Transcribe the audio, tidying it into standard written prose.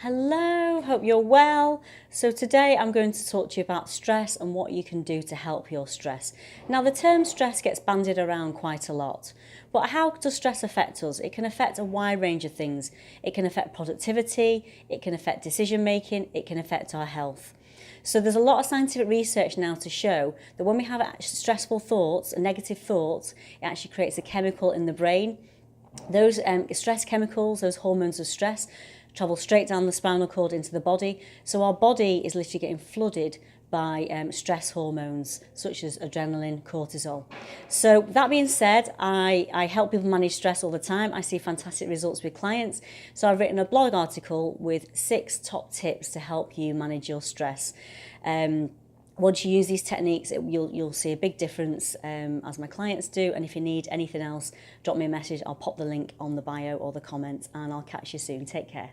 Hello, hope you're well. So today I'm going to talk to you about stress and what you can do to help your stress. Now the term stress gets bandied around quite a lot, but how does stress affect us? It can affect a wide range of things. It can affect productivity, it can affect decision making, it can affect our health. So there's a lot of scientific research now to show that when we have stressful thoughts and negative thoughts, it actually creates a chemical in the brain. Those stress chemicals, those hormones of stress, travel straight down the spinal cord into the body. So our body is literally getting flooded by stress hormones such as adrenaline, cortisol. So that being said, I help people manage stress all the time. I see fantastic results with clients. So I've written a blog article with 6 top tips to help you manage your stress. Once you use these techniques, you'll see a big difference as my clients do. And if you need anything else, drop me a message. I'll pop the link on the bio or the comments and I'll catch you soon. Take care.